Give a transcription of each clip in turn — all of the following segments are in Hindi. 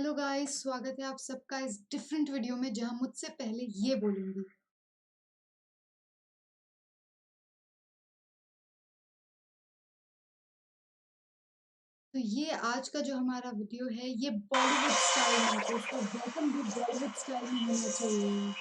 हेलो गाइस, स्वागत है आप सबका इस डिफरेंट वीडियो में जहां मुझसे पहले ये बोलूंगी। तो ये आज का जो हमारा वीडियो है ये बॉलीवुड स्टाइल में है, तो इसका वेलकम भी बॉलीवुड स्टाइल में होना चाहिए।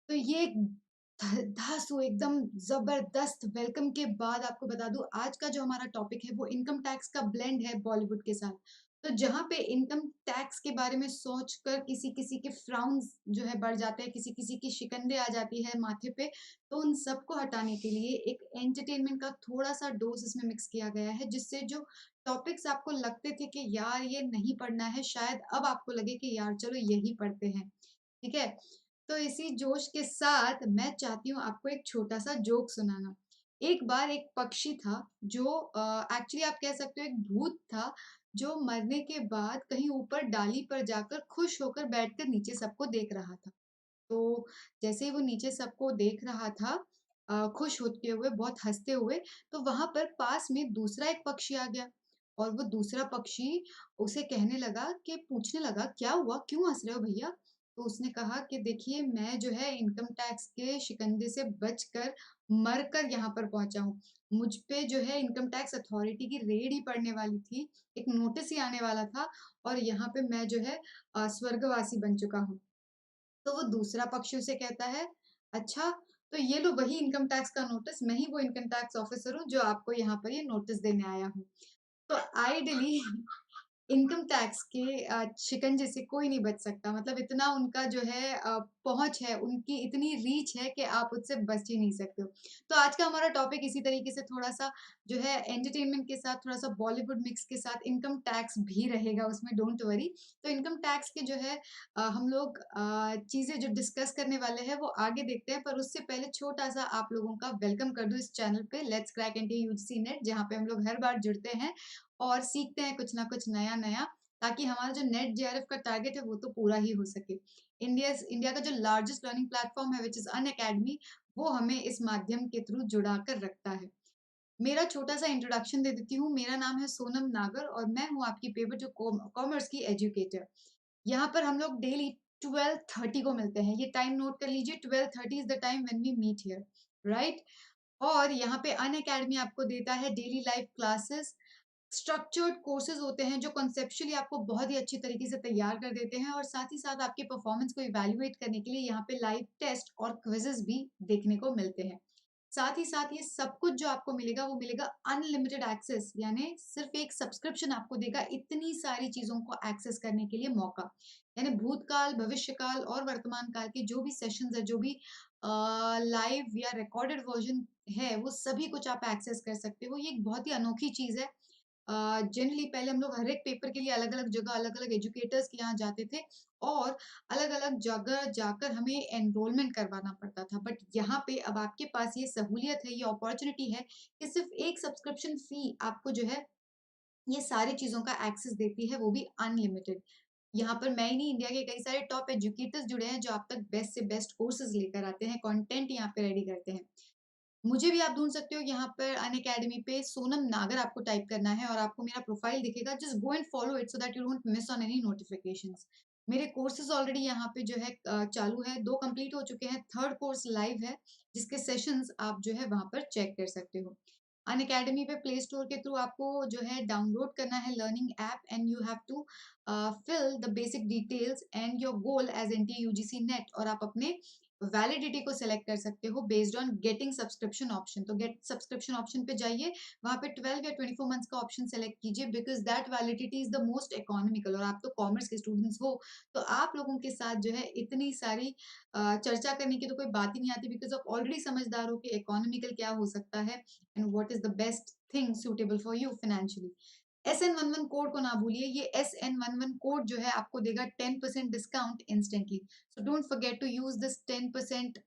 तो ये एक धांसू एकदम जबरदस्त वेलकम के बाद आपको बता दूं आज का जो हमारा टॉपिक है वो इनकम टैक्स का ब्लेंड है बॉलीवुड के साथ। तो जहां पे इनकम टैक्स के बारे में सोचकर किसी किसी के फ्राउन्स जो है बढ़ जाते हैं, किसी किसी की शिकंडे आ जाती है माथे पे, तो उन सबको हटाने के लिए एक एंटरटेनमेंट का थोड़ा सा डोज इसमें मिक्स किया गया है, जिससे जो टॉपिक्स आपको लगते थे कि यार ये नहीं पढ़ना है, शायद अब आपको लगे कि यार चलो यही पढ़ते हैं। ठीक है। तो इसी जोश के साथ मैं चाहती हूँ आपको एक छोटा सा जोक सुनाना। एक बार एक पक्षी था जो एक्चुअली आप कह सकते हो एक भूत था, जो मरने के बाद कहीं ऊपर डाली पर जाकर खुश होकर बैठकर नीचे सबको देख रहा था। तो जैसे ही वो नीचे सबको देख रहा था, खुश होते हुए, बहुत हंसते हुए, तो वहां पर पास में दूसरा एक पक्षी आ गया। और वो दूसरा पक्षी उसे कहने लगा कि पूछने लगा, क्या हुआ, क्यों हंस रहे हो भैया? तो उसने कहा कि देखिए, मैं जो है इनकम टैक्स के शिकंजे से बचकर मरकर यहाँ पर पहुंचा हूँ। मुझ पे जो है इनकम टैक्स अथॉरिटी की रेड ही पड़ने वाली थी, एक नोटिस ही आने वाला था, और यहाँ पे मैं जो है स्वर्गवासी बन चुका हूँ। तो वो दूसरा पक्षी उसे कहता है, अच्छा, तो ये लो वही इनकम टैक्स का नोटिस, मैं ही वो इनकम टैक्स ऑफिसर हूँ जो आपको यहाँ पर ये नोटिस देने आया हूँ। तो आइडियली इनकम टैक्स के शिकंजे से कोई नहीं बच सकता, मतलब इतना उनका जो है पहुंच है, उनकी इतनी रीच है कि आप उससे बच ही नहीं सकते हो। तो आज का हमारा टॉपिक इसी तरीके से थोड़ा सा जो है एंटरटेनमेंट के साथ, थोड़ा सा बॉलीवुड मिक्स के साथ इनकम टैक्स भी रहेगा उसमें, डोंट वरी। तो इनकम टैक्स के जो है हम लोग चीजें जो डिस्कस करने वाले हैं वो आगे देखते हैं, पर उससे पहले छोटा सा आप लोगों का वेलकम कर दूं इस चैनल पे, let's crack into UGC net, जहाँ पे हम लोग हर बार जुड़ते हैं और सीखते हैं कुछ ना कुछ नया नया, ताकि हमारा जो नेट जेआरएफ का टारगेट है वो तो पूरा ही हो सके। इंडिया का जो लार्जेस्ट लर्निंग प्लेटफॉर्म है विच इज अन अकेडमी, वो हमें इस माध्यम के थ्रू जुड़ा कर रखता है। मेरा छोटा सा इंट्रोडक्शन दे देती हूँ। मेरा नाम है सोनम नागर और मैं हूँ आपकी फेवरेट जो कॉमर्स की एजुकेटर। यहाँ पर हम लोग डेली 12:30 को मिलते हैं, ये टाइम नोट कर लीजिए, 12:30 is the time when we meet here, right. और यहाँ पे अन अकेडमी आपको देता है daily live classes, structured courses होते हैं जो कॉन्सेप्चुअली आपको बहुत ही अच्छी तरीके से तैयार कर देते हैं, और साथ ही साथ आपके परफॉर्मेंस को इवैल्यूएट करने के लिए यहाँ पे लाइव टेस्ट और क्विजेस भी देखने को मिलते हैं। साथ ही साथ ये सब कुछ जो आपको मिलेगा वो मिलेगा अनलिमिटेड एक्सेस, यानी सिर्फ एक सब्सक्रिप्शन आपको देगा इतनी सारी चीजों को एक्सेस करने के लिए मौका। यानी भूतकाल, भविष्यकाल और वर्तमान काल के जो भी सेशंस है, जो भी लाइव या रिकॉर्डेड वर्जन है, वो सभी कुछ आप एक्सेस कर सकते हो। ये एक बहुत ही अनोखी चीज है। जनरली पहले हम लोग हर एक पेपर के लिए अलग अलग जगह, अलग अलग एजुकेटर्स के यहाँ जाते थे और अलग अलग जगह जाकर हमें एनरोलमेंट करवाना पड़ता था, बट यहाँ पे अब आपके पास ये सहूलियत है, ये अपॉर्चुनिटी है कि सिर्फ एक सब्सक्रिप्शन फी आपको जो है ये सारी चीजों का एक्सेस देती है, वो भी अनलिमिटेड। यहाँ पर मैं ही नहीं, इंडिया के कई सारे टॉप एजुकेटर्स जुड़े हैं जो आप तक बेस्ट से बेस्ट कोर्सेज लेकर आते हैं, कंटेंट यहाँ पे रेडी करते हैं। मुझे भी आप ढूँढ सकते हो यहाँ पर अनअकैडमी पे, सोनम नागर आपको टाइप करना है और आपको मेरा प्रोफाइल दिखेगा। Just go and follow it so that you don't miss on any notifications. मेरे कोर्सेज ऑलरेडी यहाँ पे जो है चालू है, 2 कंप्लीट हो चुके हैं, थर्ड कोर्स लाइव है, जिसके सेशंस आप जो है वहाँ पर चेक कर सकते हो। अनअकैडमी पे प्ले स्टोर के थ्रू आपको जो है डाउनलोड करना है learning app, and you have to fill the basic details and your goal as NTA UGC NET, और आप अपने वैलिडिटी को सिलेक्ट कर सकते हो based on getting subscription option. तो गेट सब्सक्रिप्शन ऑप्शन पे जाइए, वहां पे 12 या 24 मंथ्स का ऑप्शन सेलेक्ट कीजिए, because that validity is the most economical. और आप तो कॉमर्स के स्टूडेंट्स हो, तो आप लोगों के साथ जो है इतनी सारी चर्चा करने की तो कोई बात ही नहीं आती, बिकॉज आप ऑलरेडी समझदार हो कि इकोनॉमिकल क्या हो सकता है and what is the best thing suitable for you financially. SN11 code को ना भूलिए, ये SN11 कोड जो है आपको देगा 10% discount instantly. So don't forget to use this 10%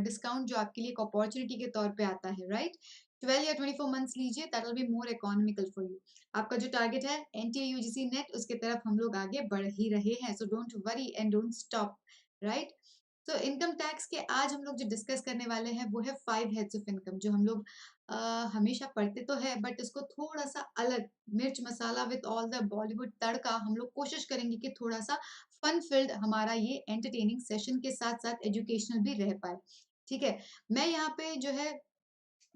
discount, जो आपके लिए एक अपॉर्चुनिटी के तौर पे आता है, राइट। 12 या 24 मंथ्स लीजिए, that will be more economical for you. आपका जो टारगेट है एनटीए यूजीसी नेट, उसके तरफ हम लोग आगे बढ़ ही रहे हैं, so don't worry and don't stop, right. तो इनकम टैक्स के आज हम लोग जो डिस्कस करने वाले हैं वो है 5 हेड्स ऑफ इनकम, जो हम लोग हमेशा पढ़ते तो है बट इसको थोड़ा सा अलग, मिर्च मसाला विद ऑल द बॉलीवुड तड़का, हम लोग कोशिश करेंगे कि थोड़ा सा फन फिल्ड हमारा ये एंटरटेनिंग सेशन के साथ साथ एजुकेशनल भी रह पाए। ठीक है, मैं यहाँ पे जो है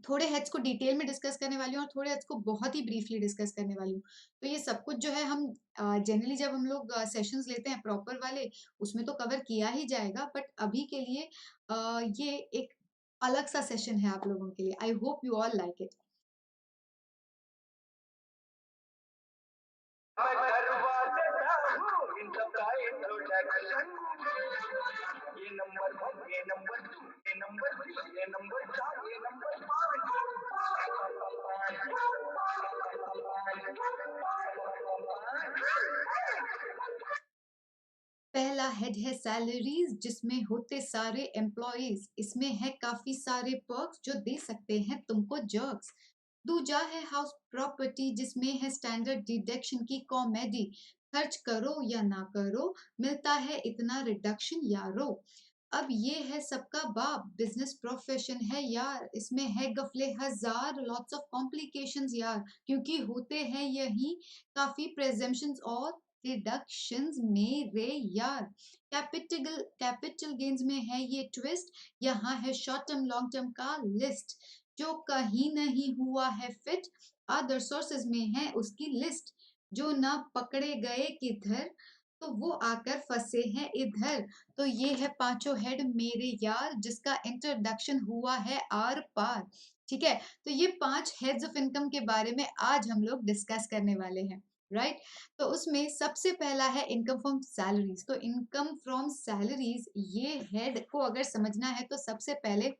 थोड़े हेड्स को डिटेल में डिस्कस करने वाली हूँ और थोड़े हेड्स को बहुत ही ब्रीफली डिस्कस करने वाली हूँ। तो ये सब कुछ जो है हम जनरली जब हम लोग सेशंस लेते हैं प्रॉपर वाले, उसमें तो कवर किया ही जाएगा, बट अभी के लिए ये एक अलग सा सेशन है आप लोगों के लिए। I hope you all like it. पहला हेड है सैलरीज, जिसमें होते सारे एम्प्लॉयज, इसमें है काफी सारे पर्क्स जो दे सकते हैं तुमको जर्क्स। दूजा है हाउस प्रॉपर्टी, जिसमें है स्टैंडर्ड डिडक्शन की कॉमेडी, खर्च करो या ना करो मिलता है इतना रिडक्शन यारो। अब ये है सबका बाप, बिजनेस प्रोफेशन है यार, इसमें है गफले हजार, लॉट्स ऑफ कॉम्प्लिकेशंस यार, क्योंकि होते हैं यही काफी प्रेजम्पशंस और डिडक्शंस मेरे यार। कैपिटल गेन्स में है ये ट्विस्ट, यहाँ है शॉर्ट टर्म लॉन्ग टर्म का लिस्ट, जो कहीं नहीं हुआ है फिट, अदर सोर्सेज में है उसकी लिस्ट, जो ना पकड़े गए किधर तो वो आकर फंसे हैं इधर। तो ये है पांचों हेड मेरे यार, जिसका इंट्रोडक्शन हुआ है आर पार। ठीक है, तो ये 5 हेड्स ऑफ इनकम के बारे में आज हम लोग डिस्कस करने वाले हैं, राइट। तो उसमें सबसे पहला है इनकम फ्रॉम सैलरीज। तो इनकम फ्रॉम सैलरीज ये हेड को अगर समझना है तो सबसे पहले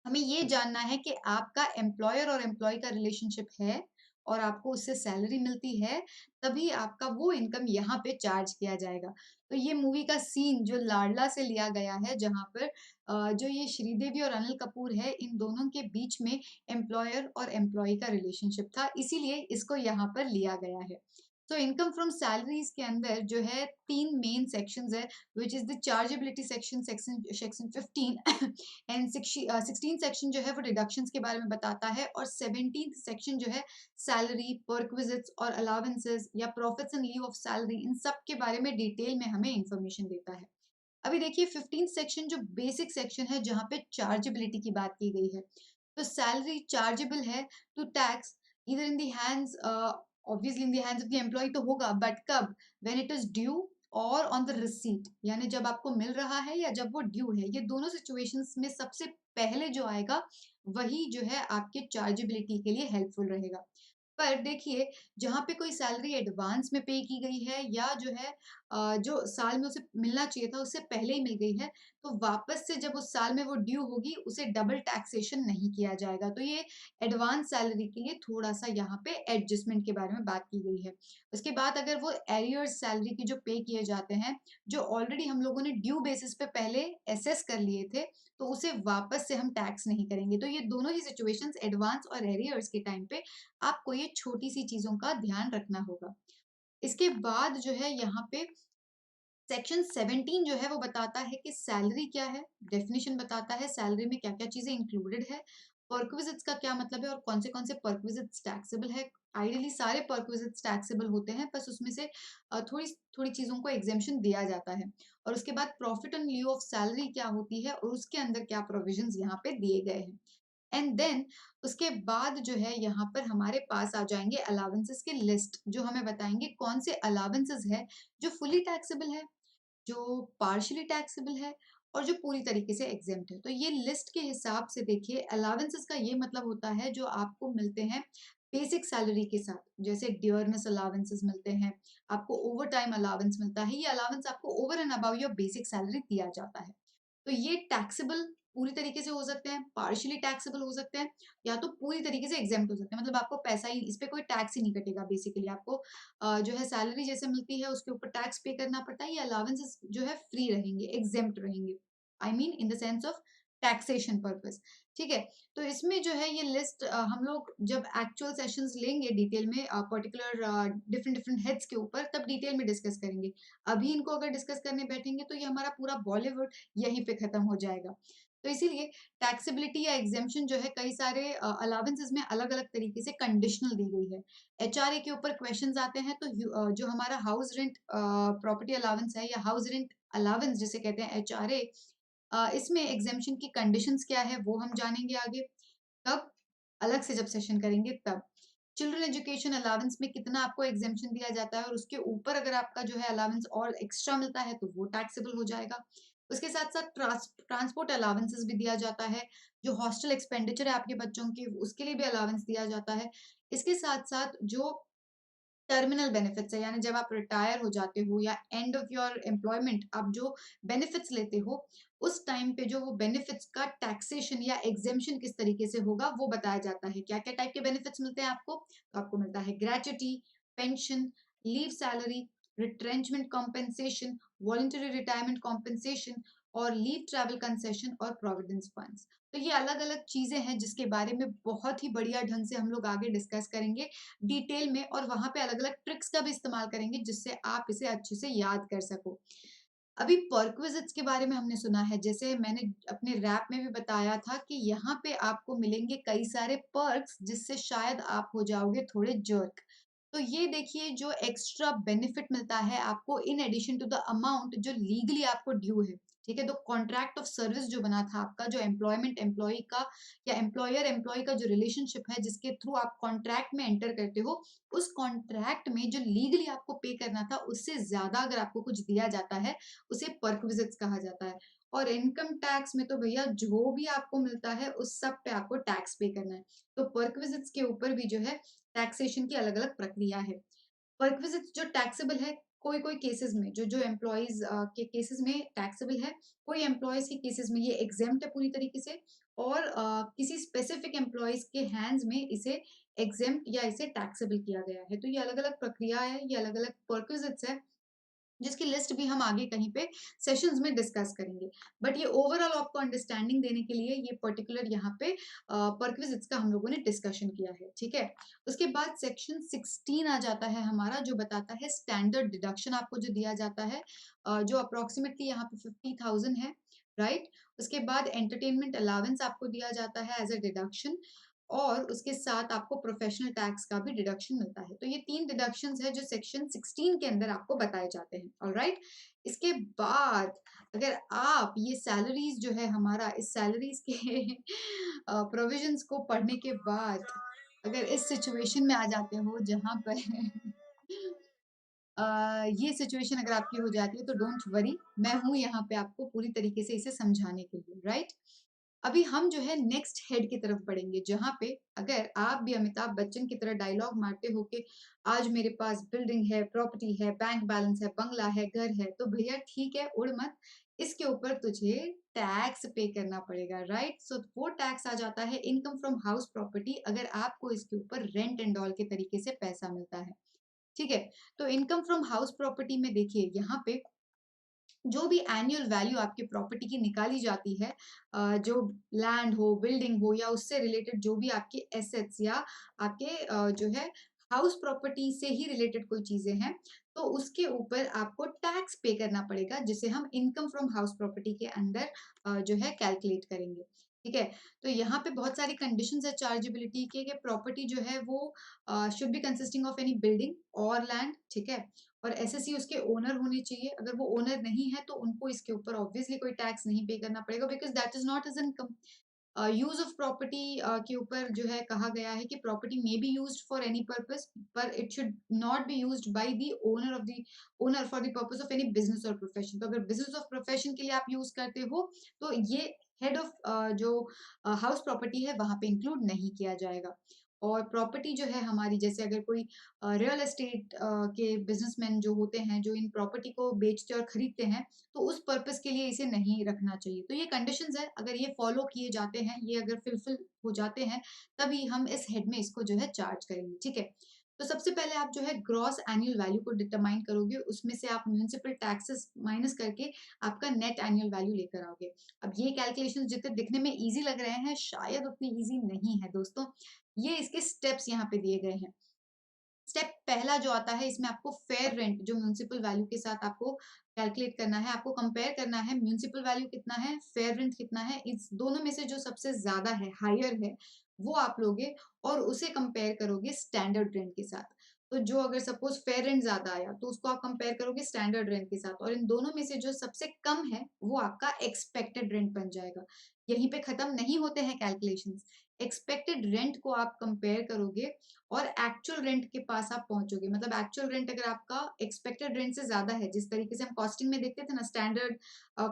हमें ये जानना है कि आपका एम्प्लॉयर और एम्प्लॉय का रिलेशनशिप है और आपको उससे सैलरी मिलती है, तभी आपका वो इनकम यहाँ पे चार्ज किया जाएगा। तो ये मूवी का सीन जो लाडला से लिया गया है, जहाँ पर जो ये श्रीदेवी और अनिल कपूर है, इन दोनों के बीच में एम्प्लॉयर और एम्प्लॉय का रिलेशनशिप था, इसीलिए इसको यहाँ पर लिया गया है। तो इनकम फ्रॉम सैलरीज के अंदर जो है 3 मेन सेक्शंस है, which is the chargeability section, section 15 and 16 section जो है वो डिडक्शंस के बारे में बताता है, और 17th सेक्शन जो है सैलरी, परक्विजिट्स और अलावेंसेस या profits and leave of salary, इन सब के बारे में डिटेल में हमें इंफॉर्मेशन देता है। अभी देखिए 15th सेक्शन जो बेसिक सेक्शन है, जहाँ पे चार्जेबिलिटी की बात की गई है। तो सैलरी चार्जेबल है टू टैक्स इधर in the hands, obviously in the hands of the employee तो होगा, बट कब, व्हेन इट इज ड्यू और ऑन द रिसीट, यानी जब आपको मिल रहा है या जब वो ड्यू है, ये दोनों सिचुएशंस में सबसे पहले जो आएगा वही जो है आपके चार्जेबिलिटी के लिए हेल्पफुल रहेगा। पर देखिए, जहाँ पे कोई सैलरी एडवांस में पे की गई है या जो है जो साल में उसे मिलना चाहिए था उससे पहले ही मिल गई है, तो वापस से जब उस साल में वो ड्यू होगी उसे डबल टैक्सेशन नहीं किया जाएगा। तो ये एडवांस सैलरी के लिए थोड़ा सा यहाँ पे एडजस्टमेंट के बारे में बात की गई है। उसके बाद अगर वो एरियर्स सैलरी के जो पे किए जाते हैं, जो ऑलरेडी हम लोगों ने ड्यू बेसिस पे पहले एसेस कर लिए थे, तो उसे वापस से हम टैक्स नहीं करेंगे। तो ये दोनों ही सिचुएशंस, एडवांस और एरियर्स के टाइम पे आपको ये छोटी सी चीजों का ध्यान रखना होगा। इसके बाद जो है यहाँ पे सेक्शन 17 जो है वो बताता है कि सैलरी क्या है, डेफिनेशन बताता है सैलरी में क्या क्या चीजें इंक्लूडेड है, परक्विजिट्स का क्या मतलब है और कौन से परक्विजिट्स टैक्सेबल है। आइडियली सारे परक्विजिट्स टैक्सेबल होते हैं, बस उसमें से थोड़ी थोड़ी चीजों को एग्जेम्पशन दिया जाता है। और उसके बाद profit and leave of salary क्या होती है और उसके अंदर क्या प्रोविजंस यहाँ पे दिए गए हैं। एंड देन उसके बाद जो है यहाँ पर हमारे पास आ जाएंगे अलावेंसेस के लिस्ट, जो हमें बताएंगे कौन से अलावेंसेस है जो फुली टैक्सेबल है, जो पार्शियली टैक्सेबल है और जो पूरी तरीके से एग्जेम्प्ट है। तो ये लिस्ट के हिसाब से देखिए, अलावेंसेस का ये मतलब होता है जो आपको मिलते हैं बेसिक सैलरी के साथ, जैसे डियरनेस अलावेंसेस मिलते हैं, आपको ओवर टाइम अलावेंस मिलता है, ये अलावेंस आपको over and above your basic salary दिया जाता है। तो ये टैक्सेबल पूरी तरीके से हो सकते हैं, पार्शियली टैक्सेबल हो सकते हैं, या तो पूरी तरीके से एग्जेम्प्ट हो सकते हैं, मतलब आपको पैसा ही, इस पे कोई टैक्स ही नहीं कटेगा। बेसिकली आपको जो है सैलरी जैसे मिलती है उसके ऊपर टैक्स पे करना पड़ता है, ये अलावेंसेस जो है फ्री रहेंगे, एग्जेम्प्ट रहेंगे, I mean in the sense of taxation purpose, ठीक है। तो इसमें जो है ये लिस्ट हम लोग जब एक्चुअल सेशंस लेंगे डिटेल में पर्टिकुलर डिफरेंट डिफरेंट हेड्स के ऊपर, तब डिटेल में डिस्कस करेंगे। अभी इनको अगर डिस्कस करने बैठेंगे तो ये हमारा पूरा बॉलीवुड यहीं पे खत्म हो जाएगा। तो इसीलिए टैक्सेबिलिटी या एग्जेम्पशन जो है कई सारे अलाउंसेस में अलग अलग तरीके से कंडीशनल दी गई है। एचआरए के ऊपर क्वेश्चंस आते हैं तो जो हमारा हाउस रेंट प्रॉपर्टी अलाउंस है या हाउस रेंट अलाउंस जिसे कहते हैं एचआरए, इसमें एग्जेम्पशन की कंडीशंस क्या है वो हम जानेंगे आगे। कब? अलग से जब सेशन करेंगे तब। चिल्ड्रन एजुकेशन अलाउंस में कितना आपको एग्जेम्पशन दिया जाता है और उसके ऊपर अगर आपका जो है अलाउंस और एक्स्ट्रा मिलता है तो वो टैक्सेबल हो जाएगा। उसके साथ साथ ट्रांसपोर्ट अलाउंसेस भी दिया जाता है। जो हॉस्टल एक्सपेंडिचर है आपके बच्चों की उसके लिए भी अलाउंस दिया जाता है। इसके साथ साथ जो टर्मिनल बेनिफिट्स है, यानी जब आप रिटायर हो जाते हो या एंड ऑफ योर एम्प्लॉयमेंट आप जो बेनिफिट्स लेते हो, उस टाइम पे जो वो बेनिफिट्स का टैक्सेशन या एग्जेम्पशन किस तरीके से होगा वो बताया जाता है। क्या क्या टाइप के बेनिफिट्स मिलते हैं आपको? तो आपको मिलता है gratuity, pension, leave salary, retrenchment compensation, voluntary retirement compensation और लीव ट्रैवल कंसेशन और प्रोविडेंस फंड्स। तो ये अलग अलग चीजें हैं जिसके बारे में बहुत ही बढ़िया ढंग से हम लोग आगे डिस्कस करेंगे डिटेल में, और वहां पे अलग अलग ट्रिक्स का भी इस्तेमाल करेंगे जिससे आप इसे अच्छे से याद कर सको। अभी पर्क्विजिट्स के बारे में हमने सुना है, जैसे मैंने अपने रैप में भी बताया था कि यहाँ पे आपको मिलेंगे कई सारे पर्क्स जिससे शायद आप हो जाओगे थोड़े जर्क। तो ये देखिए जो एक्स्ट्रा बेनिफिट मिलता है आपको in addition to the amount जो लीगली आपको ड्यू है, ठीक है। तो कॉन्ट्रैक्ट ऑफ सर्विस जो बना था आपका, जो एम्प्लॉयमेंट एम्प्लॉय का या एम्प्लॉयर एम्प्लॉय का जो रिलेशनशिप है जिसके थ्रू आप कॉन्ट्रैक्ट में एंटर करते हो, उस कॉन्ट्रैक्ट में जो लीगली आपको पे करना था उससे ज्यादा अगर आपको कुछ दिया जाता है, उसे परक्विजिट्स कहा जाता है। और इनकम टैक्स में तो भैया जो भी आपको मिलता है उस सब पे आपको टैक्स पे करना है। तो परक्विजिट्स के ऊपर भी जो है टैक्सेशन की अलग अलग प्रक्रिया है। परक्विजिट्स जो टैक्सेबल है कोई कोई केसेस में, जो जो एम्प्लॉयज के केसेस में टैक्सेबल है, कोई एम्प्लॉयज के केसेस में ये एग्जेम्प्ट है पूरी तरीके से, और किसी स्पेसिफिक एम्प्लॉयज के हैंड्स में इसे एग्जेम्प्ट या इसे टैक्सेबल किया गया है। तो ये अलग अलग प्रक्रिया है, ये अलग अलग परक्विजिट्स है जिसकी लिस्ट भी हम आगे कहीं पे सेशंस में डिस्कस करेंगे। बट ये ओवरऑल आपको अंडरस्टैंडिंग देने के लिए ये पर्टिकुलर यहाँ पे परक्विजिट्स का हम लोगों ने डिस्कशन किया है, ठीक है। उसके बाद सेक्शन 16 आ जाता है हमारा, जो बताता है स्टैंडर्ड डिडक्शन आपको जो दिया जाता है, जो अप्रोक्सीमेटली यहाँ पे 50,000 है, राइट। उसके बाद एंटरटेनमेंट अलावेंस आपको दिया जाता है एज अ डिडक्शन, और उसके साथ आपको प्रोफेशनल टैक्स का भी डिडक्शन मिलता है। तो ये 3 डिडक्शंस है जो सेक्शन 16 के अंदर आपको बताए जाते हैं, ऑलराइट। इसके बाद अगर आप ये सैलरीज जो है हमारा, इस सैलरीज के प्रोविजंस को पढ़ने के बाद अगर इस सिचुएशन में आ जाते हो जहां पर ये सिचुएशन अगर आपकी हो जाती है तो डोंट वरी, मैं हूं यहाँ पे आपको पूरी तरीके से इसे समझाने के लिए, राइट। अभी हम जो है नेक्स्ट हेड की तरफ बढ़ेंगे, जहां पे अगर आप भी अमिताभ बच्चन की तरह डायलॉग मारते हो कि आज मेरे पास बिल्डिंग है, प्रॉपर्टी है, बैंक बैलेंस है, बंगला है, घर है, तो भैया ठीक है, उड़ मत, इसके ऊपर तुझे टैक्स पे करना पड़ेगा, राइट। सो वो टैक्स आ जाता है इनकम फ्रॉम हाउस प्रॉपर्टी, अगर आपको इसके ऊपर रेंट एंड ऑल के तरीके से पैसा मिलता है, ठीक है। तो इनकम फ्रॉम हाउस प्रॉपर्टी में देखिए यहाँ पे जो भी एनुअल वैल्यू आपकी प्रॉपर्टी की निकाली जाती है, जो लैंड हो, बिल्डिंग हो, या उससे रिलेटेड जो भी आपके एसेट्स या आपके जो है हाउस प्रॉपर्टी से ही रिलेटेड कोई चीजें हैं, तो उसके ऊपर आपको टैक्स पे करना पड़ेगा, जिसे हम इनकम फ्रॉम हाउस प्रॉपर्टी के अंदर जो है कैलकुलेट करेंगे, ठीक है। तो यहाँ पे बहुत सारी कंडीशंस है चार्जेबिलिटी के, कि प्रॉपर्टी जो है वो should be consisting of any building और लैंड, ठीक है। और एसएससी उसके ओनर होने चाहिए, अगर वो ओनर नहीं है तो उनको इसके ऊपर ऑब्वियसली कोई टैक्स नहीं पे करना पड़ेगा, because that is not as income. Use of property के ऊपर जो है कहा गया है कि property may be used for any purpose, पर it should not be used by the owner for the purpose of any business और प्रोफेशन। तो अगर बिजनेस और प्रोफेशन के लिए आप यूज करते हो तो ये हेड ऑफ जो हाउस प्रॉपर्टी है वहां पे इंक्लूड नहीं किया जाएगा। और प्रॉपर्टी जो है हमारी, जैसे अगर कोई रियल एस्टेट के बिजनेसमैन जो होते हैं, जो इन प्रॉपर्टी को बेचते और खरीदते हैं, तो उस पर्पस के लिए इसे नहीं रखना चाहिए। तो ये कंडीशंस है, अगर ये फॉलो किए जाते हैं, ये अगर फिलफिल हो जाते हैं, तभी हम इस हेड में इसको जो है चार्ज करेंगे, ठीक है। तो सबसे पहले आप जो है ग्रॉस एनुअल वैल्यू को डिटरमाइन करोगे, उसमें से आप म्युनिसिपल टैक्सेस माइनस करके आपका नेट एनुअल वैल्यू लेकर आओगे। अब ये कैलकुलेशंस जितने दिखने में ईज़ी लग रहे हैं, शायद उतनी ईज़ी नहीं है दोस्तों। ये इसके स्टेप्स यहाँ पे दिए गए हैं। स्टेप पहला जो आता है, इसमें आपको फेयर रेंट जो म्युनिसिपल वैल्यू के साथ आपको कैलकुलेट करना है, आपको कंपेयर करना है म्युनिसिपल वैल्यू कितना है, फेयर रेंट कितना है, इस दोनों में से जो सबसे ज्यादा है, हायर है, वो आप लोगे और उसे कंपेयर करोगे स्टैंडर्ड रेंट के साथ। तो जो अगर सपोज फेयर रेंट ज्यादा आया तो उसको आप कंपेयर करोगे स्टैंडर्ड रेंट के साथ, और इन दोनों में से जो सबसे कम है वो आपका एक्सपेक्टेड रेंट बन जाएगा। यहीं पे खत्म नहीं होते हैं कैलकुलेशंस। एक्सपेक्टेड रेंट को आप कंपेयर करोगे और एक्चुअल रेंट के पास आप पहुंचोगे। मतलब एक्चुअल रेंट अगर आपका एक्सपेक्टेड रेंट से ज्यादा है, जिस तरीके से हम कॉस्टिंग में देखते थे ना, स्टैंडर्ड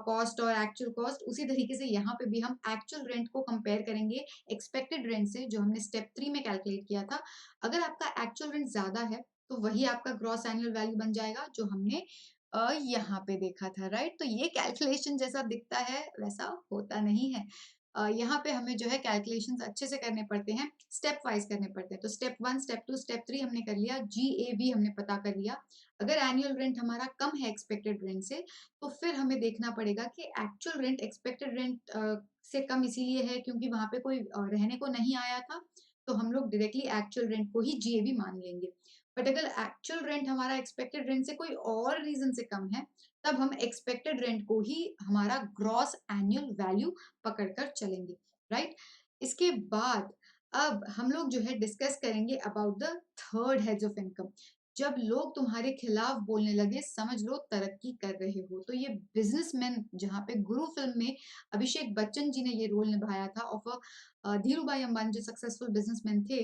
कॉस्ट और एक्चुअल कॉस्ट, उसी तरीके से यहाँ पे भी हम एक्चुअल रेंट को कंपेयर करेंगे एक्सपेक्टेड रेंट से, जो हमने स्टेप 3 में कैलकुलेट किया था। अगर आपका एक्चुअल रेंट ज्यादा है तो वही आपका ग्रॉस एनुअल वैल्यू बन जाएगा, जो हमने यहाँ पे देखा था, राइट। तो ये कैलकुलेशन जैसा दिखता है वैसा होता नहीं है। यहाँ पे हमें जो है कैलकुलेशंस अच्छे से करने पड़ते हैं, स्टेप वाइज करने पड़ते हैं। तो स्टेप 1, स्टेप 2, स्टेप 3 हमने कर लिया, GAV हमने पता कर लिया। अगर एनुअल रेंट हमारा कम है एक्सपेक्टेड रेंट से, तो फिर हमें देखना पड़ेगा कि एक्चुअल रेंट एक्सपेक्टेड रेंट से कम इसीलिए है क्योंकि वहां पे कोई रहने को नहीं आया था, तो हम लोग डायरेक्टली एक्चुअल रेंट को ही GAV मान लेंगे। बट अगर एक्चुअल रेंट हमारा एक्सपेक्टेड रेंट से कोई और रीजन से कम है, तब हम एक्सपेक्टेड रेंट को ही हमारा ग्रॉस एनुअल वैल्यू पकड़कर चलेंगे, राइट। इसके बाद अब हम लोग जो है डिस्कस करेंगे about the third heads of income. जब लोग तुम्हारे खिलाफ बोलने लगे, समझ लो तरक्की कर रहे हो। तो ये बिजनेसमैन, जहाँ पे गुरु फिल्म में अभिषेक बच्चन जी ने ये रोल निभाया था ऑफ धीरू भाई अंबानी, जो सक्सेसफुल बिजनेसमैन थे।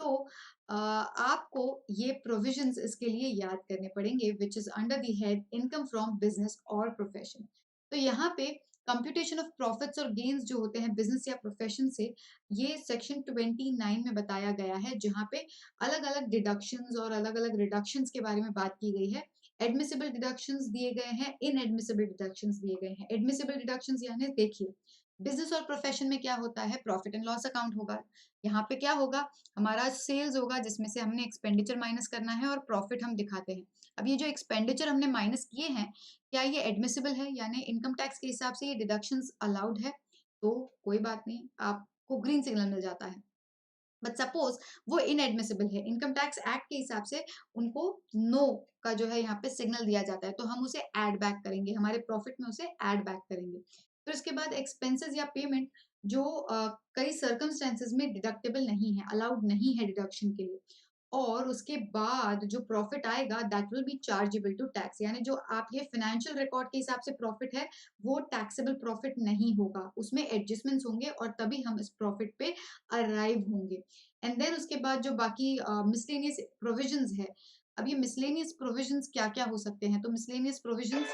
तो आपको ये प्रोविजंस इसके लिए याद करने पड़ेंगे, which is under the head income from business और प्रोफेशन। तो यहाँ पे कंप्यूटेशन ऑफ प्रॉफिट्स और गेन्स जो होते हैं बिजनेस या प्रोफेशन से, ये सेक्शन 29 में बताया गया है, जहाँ पे अलग अलग डिडक्शंस और अलग अलग रिडक्शंस के बारे में बात की गई है। एडमिसिबल डिडक्शंस दिए गए हैं, इनएडमिसिबल डिडक्शंस दिए गए हैं। एडमिसिबल डिडक्शंस यानी देखिए, बिजनेस और प्रोफेशन में क्या होता है, प्रॉफिट एंड लॉस अकाउंट होगा। यहाँ पे क्या होगा, हमारा सेल्स होगा जिसमें से हमने एक्सपेंडिचर माइनस करना है और प्रॉफिट हम दिखाते हैं। अब ये जो एक्सपेंडिचर हमने माइनस किए हैं, क्या ये एडमिसिबल है, यानी इनकम टैक्स के हिसाब से ये डिडक्शंस अलाउड है, तो कोई बात नहीं, आपको ग्रीन सिग्नल मिल जाता है। बट सपोज वो इनएडमिसिबल है, इनकम टैक्स एक्ट के हिसाब से उनको नो का जो है यहाँ पे सिग्नल दिया जाता है, तो हम उसे ऐड बैक करेंगे, हमारे प्रॉफिट में उसे ऐड बैक करेंगे। फिर उसके बाद एक्सपेंसेस या पेमेंट जो कई सर्कमस्टेंसेस में डिडक्टेबल नहीं है, अलाउड नहीं है डिडक्शन के लिए, और उसके बाद जो प्रॉफिट आएगा that will be chargeable to tax, यानी जो आप ये फाइनेंशियल रिकॉर्ड के हिसाब से प्रॉफिट है, वो टैक्सेबल प्रॉफिट नहीं होगा, उसमें एडजस्टमेंट्स होंगे और तभी हम इस प्रॉफिट पे अराइव होंगे। एंड देन उसके बाद जो बाकी मिसलेनियस प्रोविजंस है, अब ये मिसलेनियस प्रोविजंस क्या क्या हो सकते हैं, तो miscellaneous provisions,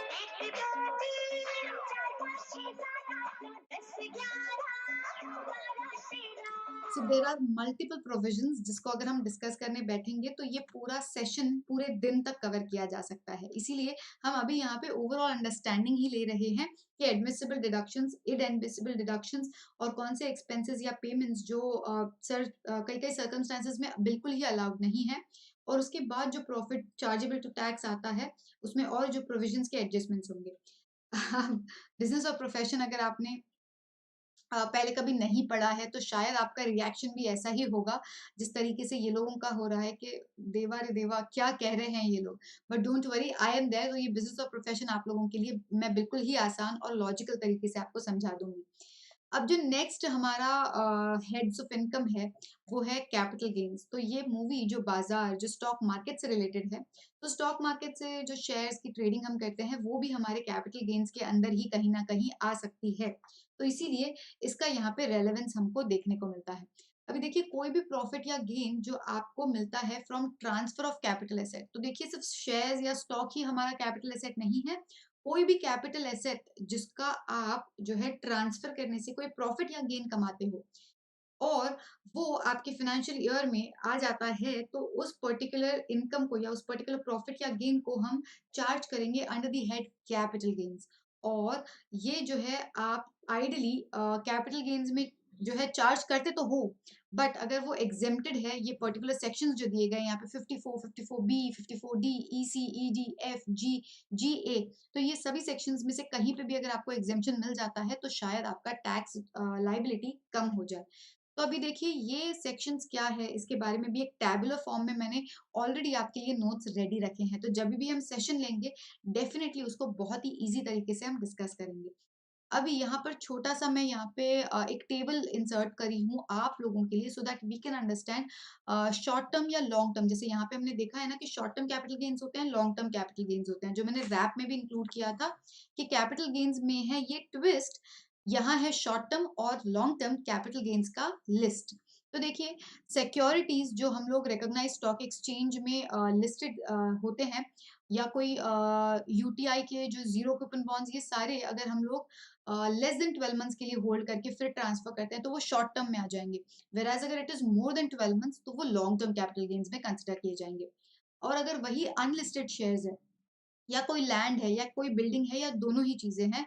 so there are multiple provisions, जिसको अगर हम डिस्कस करने बैठेंगे तो ये पूरा सेशन पूरे दिन तक कवर किया जा सकता है। इसीलिए हम अभी यहाँ पे ओवरऑल अंडरस्टैंडिंग ही ले रहे हैं कि एडमिसिबल डिडक्शंस, इनएडमिसिबल डिडक्शंस और कौन से एक्सपेंसेस या पेमेंट्स जो कई कई सर्कमस्टांसेस में बिल्कुल ही अलाउड नहीं है, और उसके बाद जो प्रॉफिट चार्जेबल टू टैक्स आता है, उसमें और जो प्रोविजंस के एडजस्टमेंट्स होंगे। बिजनेस और प्रोफेशन अगर आपने पहले कभी नहीं पढ़ा है तो शायद आपका रिएक्शन भी ऐसा ही होगा जिस तरीके से ये लोगों का हो रहा है कि देवा रे देवा क्या कह रहे हैं ये लोग। But don't worry, I am there. तो ये बिजनेस और प्रोफेशन आप लोगों के लिए मैं बिल्कुल ही आसान और लॉजिकल तरीके से आपको समझा दूंगी। अब जो नेक्स्ट हमारा हेड्स ऑफ इनकम है, वो है कैपिटल गेन्स। तो ये मूवी जो बाजार, जो स्टॉक मार्केट से रिलेटेड है, तो स्टॉक मार्केट से जो शेयर्स की ट्रेडिंग हम करते हैं वो भी हमारे कैपिटल गेन्स के अंदर ही कहीं ना कहीं आ सकती है। तो इसीलिए इसका यहाँ पे रेलेवेंस हमको देखने को मिलता है। अभी देखिए, कोई भी प्रॉफिट या गेन जो आपको मिलता है from transfer of capital asset, तो देखिए सिर्फ शेयर्स या स्टॉक ही हमारा कैपिटल एसेट नहीं है। कोई भी कैपिटल एसेट जिसका आप जो है ट्रांसफर करने से कोई प्रॉफिट या गेन कमाते हो और वो आपके फाइनेंशियल ईयर में आ जाता है, तो उस पर्टिकुलर इनकम को या उस पर्टिकुलर प्रॉफिट या गेन को हम चार्ज करेंगे under the head capital gains. और ये जो है आप आइडली कैपिटल गेन्स में जो है चार्ज करते तो हो, बट अगर वो एग्जेम्प्टेड है, ये पर्टिकुलर सेक्शंस जो दिए गए यहाँ पे 54, 54B, 54D, EC, ED, F, G, GA, तो ये सभी सेक्शंस में से कहीं पे भी अगर आपको एग्जेम्पशन मिल जाता है तो शायद आपका टैक्स लाइबिलिटी कम हो जाए। तो अभी देखिए ये सेक्शंस क्या है, इसके बारे में भी एक टैबुलर फॉर्म में मैंने ऑलरेडी आपके लिए नोट्स रेडी रखे हैं, तो जब भी हम सेशन लेंगे डेफिनेटली उसको बहुत ही ईजी तरीके से हम डिस्कस करेंगे। अभी यहाँ पर छोटा-सा मैं यहाँ पे एक टेबल इंसर्ट करी हूँ आप लोगों के लिए, so that we can understand short term या लॉन्ग टर्म। जैसे यहाँ पे हमने देखा है ना कि शॉर्ट टर्म कैपिटल गेन्स होते हैं, लॉन्ग टर्म कैपिटल गेन्स होते हैं। जो मैंने रैप में भी इंक्लूड किया था कि कैपिटल गेन्स में है ये ट्विस्ट, यहाँ है शॉर्ट टर्म और लॉन्ग टर्म कैपिटल गेन्स का लिस्ट। तो देखिए सिक्योरिटीज़ जो हम लोग रिकॉग्नाइज्ड स्टॉक एक्सचेंज में लिस्टेड होते हैं, या कोई यूटीआई के जो ज़ीरो कूपन बॉन्ड्स, ये सारे अगर हम लोग लेस देन 12 मंथ्स के लिए होल्ड करके फिर ट्रांसफर करते हैं तो वो शॉर्ट टर्म में आ जाएंगे। वेराज अगर it is more than 12 months तो वो लॉन्ग टर्म कैपिटल गेन्स में कंसिडर किए जाएंगे। और अगर वही अनलिस्टेड शेयर्स है, या कोई लैंड है, या कोई बिल्डिंग है, या दोनों ही चीजें हैं,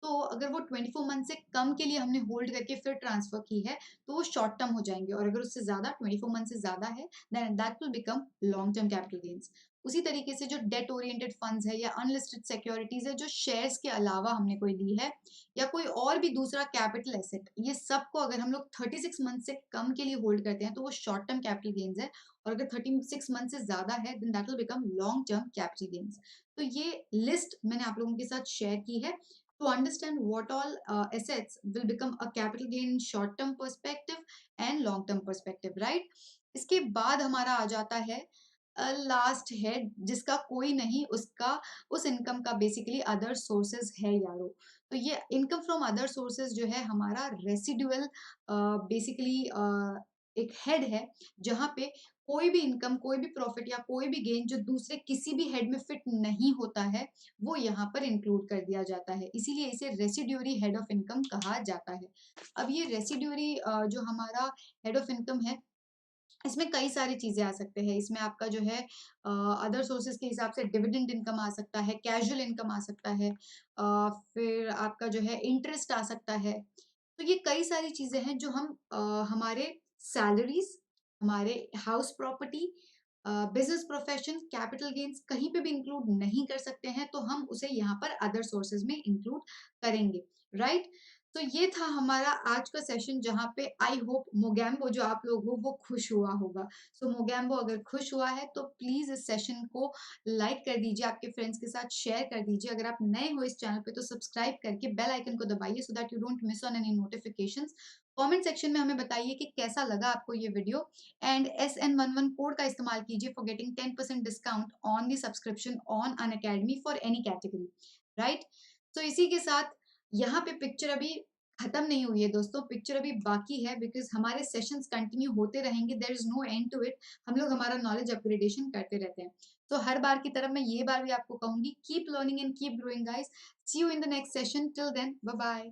तो अगर वो 24 मंथ से कम के लिए हमने होल्ड करके फिर ट्रांसफर की है तो वो शॉर्ट टर्म हो जाएंगे, और अगर उससे ज्यादा 24 मंथ से ज्यादा है then that will become long term capital gains. उसी तरीके से जो डेट ओरिएंटेड फंड्स है या अनलिस्टेड सिक्योरिटीज है जो शेयर्स के अलावा हमने कोई ली है, या कोई और भी दूसरा कैपिटल एसेट, ये सबको अगर हम लोग 36 मंथ से कम के लिए होल्ड करते हैं तो वो शॉर्ट टर्म कैपिटल गेन्स है, और अगर 36 मंथ से ज्यादा है then that will become long term capital gains. तो ये लिस्ट मैंने आप लोगों के साथ शेयर की है to understand what all assets will become a capital gain in short term perspective and long term perspective, right. इसके बाद हमारा आ जाता है लास्ट हेड, जिसका कोई नहीं, उसका उस इनकम का बेसिकली अदर सोर्सेज है यारो। तो ये इनकम फ्रॉम अदर सोर्सेज जो है हमारा रेसिडुअल बेसिकली एक हेड है, जहां पे कोई भी इनकम, कोई भी प्रॉफिट या कोई भी गेन जो दूसरे किसी भी हेड में फिट नहीं होता है वो यहाँ पर इंक्लूड कर दिया जाता है, इसीलिए इसे रेसिड्यूरी हेड ऑफ इनकम कहा जाता है। अब ये रेसिड्यूरी जो हमारा हेड ऑफ इनकम है, इसमें कई सारी चीजें आ सकते हैं। इसमें आपका जो है अदर सोर्सेज के हिसाब से डिविडेंड इनकम आ सकता है, कैजुअल इनकम आ सकता है, फिर आपका जो है इंटरेस्ट आ सकता है। तो ये कई सारी चीजें हैं जो हम हमारे सैलरीज, हमारे house property, business profession, capital gains कहीं पे भी इंक्लूड नहीं कर सकते हैं, तो हम उसे यहाँ पर अदर सोर्सेज में इंक्लूड करेंगे, राइट। तो ये था हमारा आज का सेशन, जहाँ पे आई होप मोगैम्बो जो आप लोग हो वो खुश हुआ होगा। सो मोगैम्बो अगर खुश हुआ है तो प्लीज इस सेशन को लाइक कर दीजिए, आपके फ्रेंड्स के साथ शेयर कर दीजिए। अगर आप नए हो इस चैनल पे तो सब्सक्राइब करके बेल आइकन को दबाइए so that you don't miss on any notifications. Comment section में हमें बताइए कि कैसा लगा आपको ये वीडियो, एंड SN11 कोड का इस्तेमाल कीजिए for getting 10% discount on the subscription on Unacademy for any category, right. तो इसी के साथ यहाँ पे पिक्चर अभी खत्म नहीं हुई है दोस्तों, पिक्चर अभी बाकी है, बिकॉज हमारे सेशंस कंटिन्यू होते रहेंगे, there is no end to it. हम लोग हमारा नॉलेज अपग्रेडेशन करते रहते हैं। तो हर बार की तरह मैं ये बार भी आपको कहूंगी, keep learning and keep growing guys. See you in the next session, till then bye bye.